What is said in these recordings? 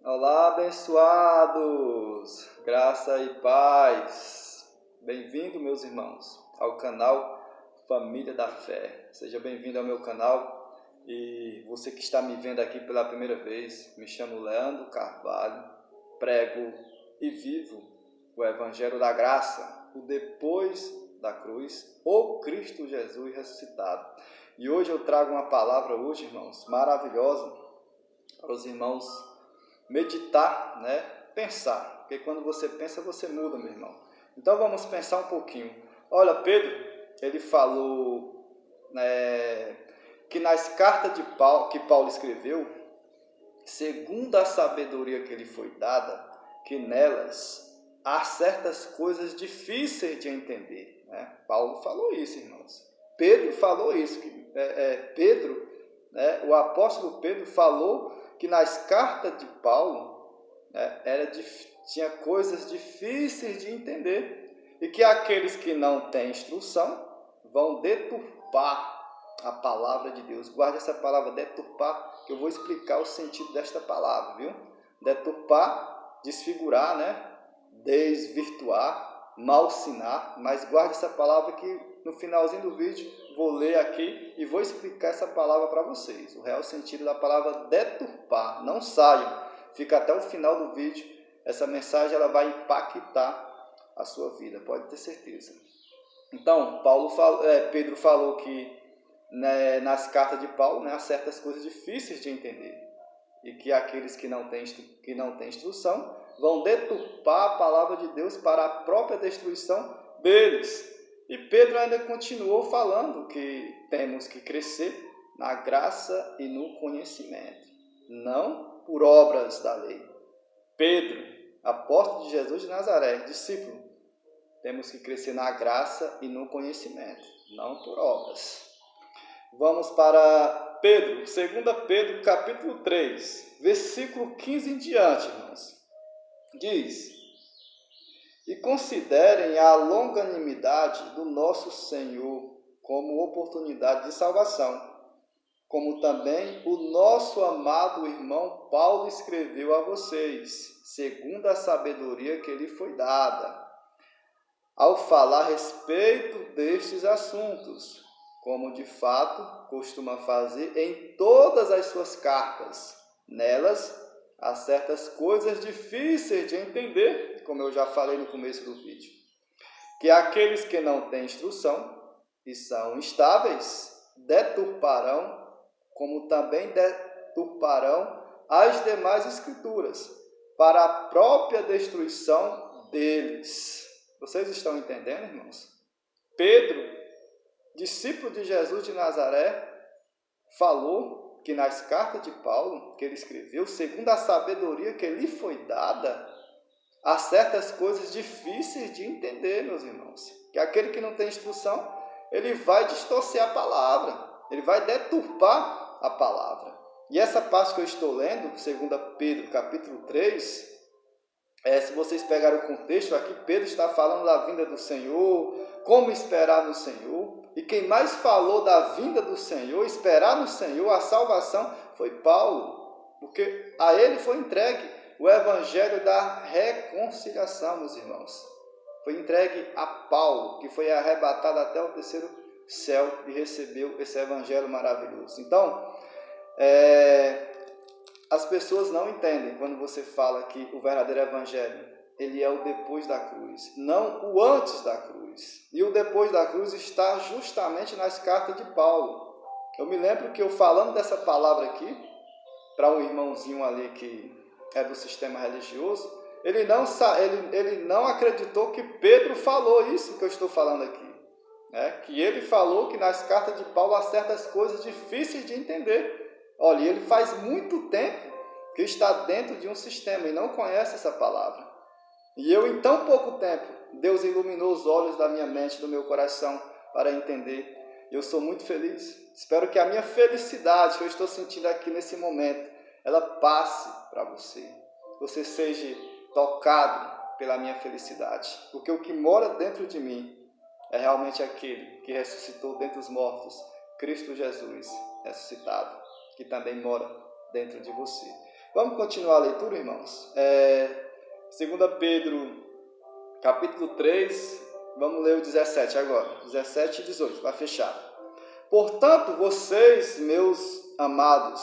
Olá, abençoados! Graça e paz! Bem-vindo, meus irmãos, ao canal Família da Fé. Seja bem-vindo ao meu canal e você que está me vendo aqui pela primeira vez, me chamo Leandro Carvalho, prego e vivo o Evangelho da Graça, o depois da cruz, o Cristo Jesus ressuscitado. E hoje eu trago uma palavra, irmãos, maravilhosa para os irmãos meditar, pensar, porque quando você pensa, você muda, meu irmão. Então vamos pensar um pouquinho. Olha, Pedro, ele falou que nas cartas que Paulo escreveu, segundo a sabedoria que lhe foi dada, que nelas há certas coisas difíceis de entender. Paulo falou isso, irmãos. Pedro falou isso. O apóstolo Pedro falou que nas cartas de Paulo tinha coisas difíceis de entender e que aqueles que não têm instrução vão deturpar a palavra de Deus. Guarde essa palavra deturpar, que eu vou explicar o sentido desta palavra, viu? Deturpar, desfigurar, desvirtuar, malsinar, mas guarde essa palavra que no finalzinho do vídeo vou ler aqui e vou explicar essa palavra para vocês. O real sentido da palavra deturpar. Não saiam, fica até o final do vídeo. Essa mensagem ela vai impactar a sua vida, pode ter certeza. Então, Pedro falou que nas cartas de Paulo há certas coisas difíceis de entender e que aqueles que não têm instrução vão deturpar a palavra de Deus para a própria destruição deles. E Pedro ainda continuou falando que temos que crescer na graça e no conhecimento, não por obras da lei. Pedro, apóstolo de Jesus de Nazaré, discípulo, temos que crescer na graça e no conhecimento, não por obras. Vamos para Pedro, 2 Pedro, capítulo 3, versículo 15 em diante, irmãos. Diz: e considerem a longanimidade do nosso Senhor como oportunidade de salvação, como também o nosso amado irmão Paulo escreveu a vocês, segundo a sabedoria que lhe foi dada, ao falar a respeito destes assuntos, como de fato costuma fazer em todas as suas cartas. Nelas há certas coisas difíceis de entender, como eu já falei no começo do vídeo, que aqueles que não têm instrução e são instáveis deturparão, como também deturparão as demais escrituras, para a própria destruição deles. Vocês estão entendendo, irmãos? Pedro, discípulo de Jesus de Nazaré, falou que nas cartas de Paulo, que ele escreveu, segundo a sabedoria que lhe foi dada, há certas coisas difíceis de entender, meus irmãos. Que aquele que não tem instrução, ele vai distorcer a palavra, ele vai deturpar a palavra. E essa parte que eu estou lendo, 2 Pedro, capítulo 3, se vocês pegarem o contexto, aqui Pedro está falando da vinda do Senhor, como esperar no Senhor. E quem mais falou da vinda do Senhor, esperar no Senhor, a salvação, foi Paulo. Porque a ele foi entregue o evangelho da reconciliação, meus irmãos. Foi entregue a Paulo, que foi arrebatado até o terceiro céu e recebeu esse evangelho maravilhoso. Então, as pessoas não entendem quando você fala que o verdadeiro evangelho, ele é o depois da cruz, não o antes da cruz. E o depois da cruz está justamente nas cartas de Paulo. Eu me lembro que eu falando dessa palavra aqui, para um irmãozinho ali que é do sistema religioso, ele não acreditou que Pedro falou isso que eu estou falando aqui. Que ele falou que nas cartas de Paulo há certas coisas difíceis de entender. Olha, ele faz muito tempo que está dentro de um sistema e não conhece essa palavra. E eu, em tão pouco tempo, Deus iluminou os olhos da minha mente, do meu coração, para entender. Eu sou muito feliz. Espero que a minha felicidade que eu estou sentindo aqui nesse momento, ela passe para você. Você seja tocado pela minha felicidade. Porque o que mora dentro de mim é realmente aquele que ressuscitou dentre os mortos, Cristo Jesus ressuscitado, que também mora dentro de você. Vamos continuar a leitura, irmãos? 2 Pedro, capítulo 3, vamos ler o 17 agora. 17 e 18, vai fechar. Portanto, vocês, meus amados,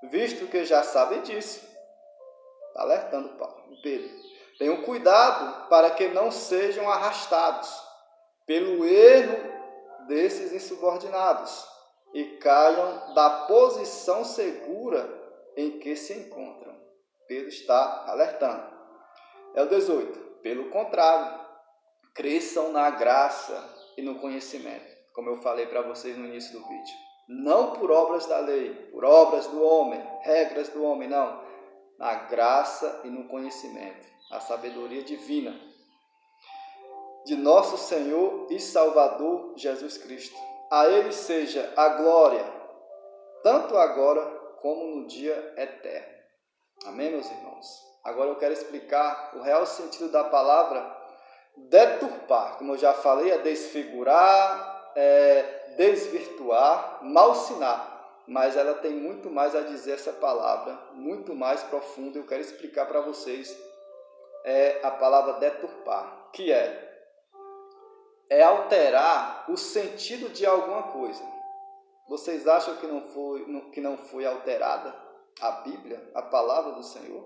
visto que já sabem disso, está alertando Pedro, tenham cuidado para que não sejam arrastados pelo erro desses insubordinados e caiam da posição segura em que se encontram. Pedro está alertando. O 18. Pelo contrário, cresçam na graça e no conhecimento, como eu falei para vocês no início do vídeo. Não por obras da lei, por obras do homem, regras do homem, não. Na graça e no conhecimento, a sabedoria divina de nosso Senhor e Salvador Jesus Cristo. A Ele seja a glória, tanto agora como no dia eterno. Amém, meus irmãos? Agora eu quero explicar o real sentido da palavra deturpar. Como eu já falei, é desfigurar, desvirtuar, malsinar. Mas ela tem muito mais a dizer, essa palavra, muito mais profunda. Eu quero explicar para vocês a palavra deturpar, que é alterar o sentido de alguma coisa. Vocês acham que não foi alterada a Bíblia, a palavra do Senhor?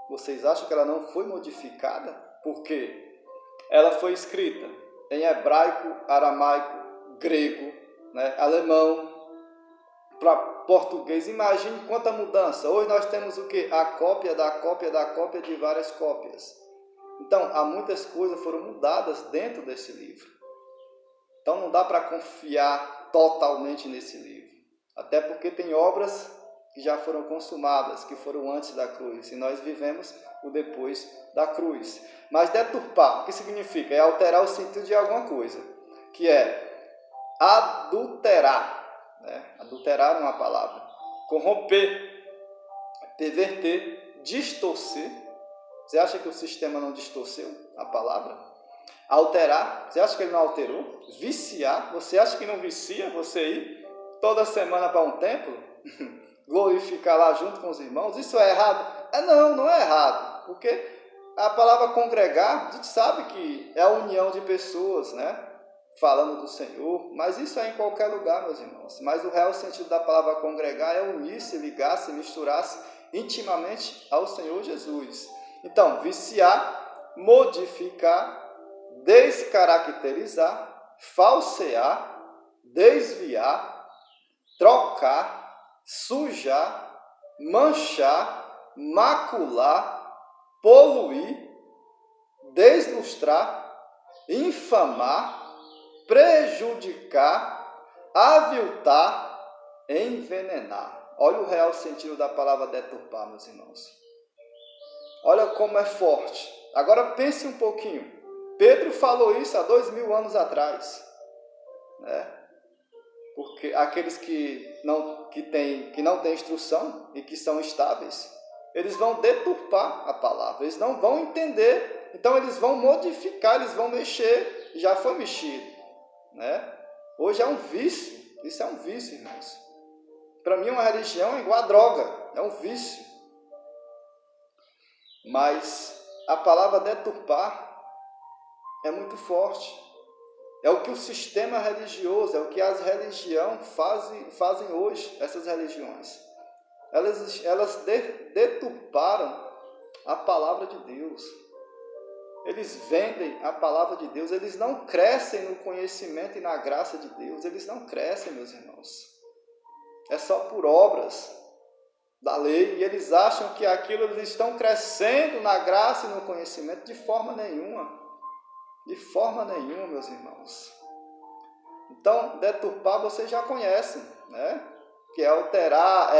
Vocês acham que ela não foi modificada? Porque ela foi escrita em hebraico, aramaico, grego, alemão, para português. Imagine quanta mudança. Hoje nós temos o quê? A cópia da cópia da cópia de várias cópias. Então, há muitas coisas que foram mudadas dentro desse livro. Então, não dá para confiar totalmente nesse livro. Até porque tem obras que já foram consumadas, que foram antes da cruz. E nós vivemos o depois da cruz. Mas deturpar, o que significa? É alterar o sentido de alguma coisa. Que é adulterar. Adulterar é uma palavra. Corromper, perverter, distorcer. Você acha que o sistema não distorceu a palavra? Alterar, você acha que ele não alterou? Viciar, você acha que não vicia você ir toda semana para um templo? Glorificar lá junto com os irmãos? Isso é errado? Não é errado. Porque a palavra congregar, a gente sabe que é a união de pessoas, falando do Senhor. Mas isso é em qualquer lugar, meus irmãos. Mas o real sentido da palavra congregar é unir-se, ligar-se, misturar-se intimamente ao Senhor Jesus. Então, viciar, modificar, descaracterizar, falsear, desviar, trocar, sujar, manchar, macular, poluir, deslustrar, infamar, prejudicar, aviltar, envenenar. Olha o real sentido da palavra deturpar, meus irmãos. Olha como é forte. Agora pense um pouquinho. Pedro falou isso há 2000 anos atrás. Porque aqueles que não têm instrução e que são estáveis, eles vão deturpar a palavra. Eles não vão entender. Então eles vão modificar, eles vão mexer. Já foi mexido. Hoje é um vício. Isso é um vício, irmãos. Para mim, uma religião é igual a droga. É um vício. Mas a palavra deturpar é muito forte. É o que o sistema religioso, é o que as religiões fazem hoje, essas religiões. Elas deturparam a palavra de Deus. Eles vendem a palavra de Deus, eles não crescem no conhecimento e na graça de Deus, eles não crescem, meus irmãos. É só por obras da lei, e eles acham que aquilo eles estão crescendo na graça e no conhecimento de forma nenhuma. De forma nenhuma, meus irmãos. Então, deturpar vocês já conhecem, que é alterar,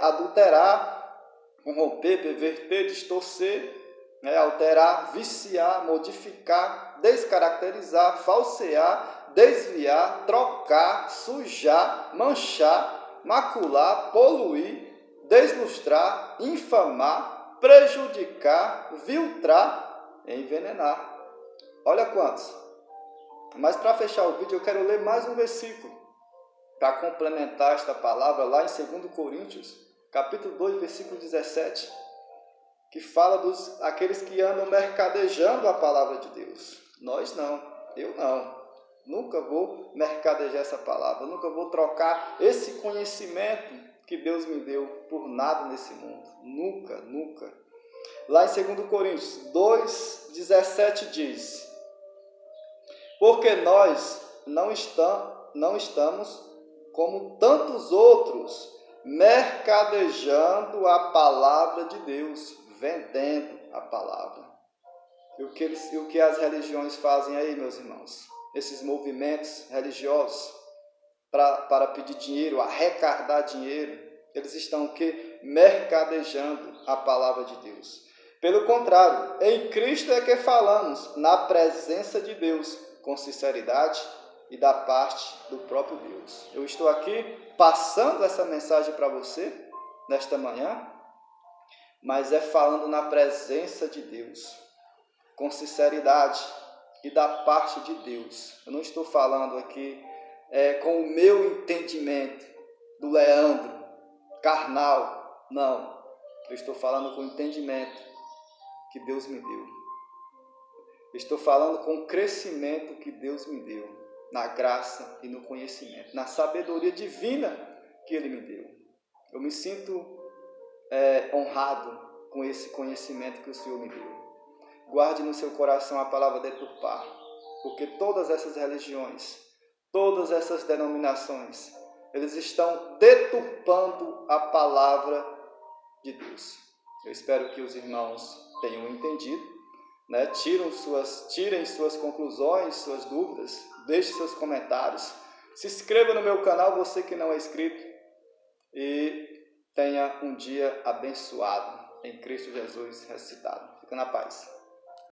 adulterar, corromper, perverter, distorcer, alterar, viciar, modificar, descaracterizar, falsear, desviar, trocar, sujar, manchar, macular, poluir, deslustrar, infamar, prejudicar, viltrar, envenenar. Olha quantos. Mas para fechar o vídeo eu quero ler mais um versículo para complementar esta palavra lá em 2 Coríntios, capítulo 2, versículo 17, que fala dos aqueles que andam mercadejando a palavra de Deus. Nós não, eu não. Nunca vou mercadejar essa palavra, nunca vou trocar esse conhecimento que Deus me deu por nada nesse mundo. Nunca, nunca. Lá em 2 Coríntios 2, 17 diz: porque nós não estamos como tantos outros, mercadejando a palavra de Deus, vendendo a palavra. E o que as religiões fazem aí, meus irmãos? Esses movimentos religiosos para pedir dinheiro, arrecadar dinheiro, eles estão o quê? Mercadejando a palavra de Deus. Pelo contrário, em Cristo é que falamos, na presença de Deus, com sinceridade e da parte do próprio Deus. Eu estou aqui passando essa mensagem para você nesta manhã, mas é falando na presença de Deus, com sinceridade e da parte de Deus. Eu não estou falando aqui com o meu entendimento do Leandro, carnal, não. Eu estou falando com o entendimento que Deus me deu. Eu estou falando com o crescimento que Deus me deu, na graça e no conhecimento, na sabedoria divina que Ele me deu. Eu me sinto honrado com esse conhecimento que o Senhor me deu. Guarde no seu coração a palavra deturpar, porque todas essas religiões, todas essas denominações, eles estão deturpando a palavra de Deus. Eu espero que os irmãos tenham entendido, né? Tirem suas conclusões, suas dúvidas, deixem seus comentários, se inscreva no meu canal, você que não é inscrito, e tenha um dia abençoado em Cristo Jesus ressuscitado. Fica na paz.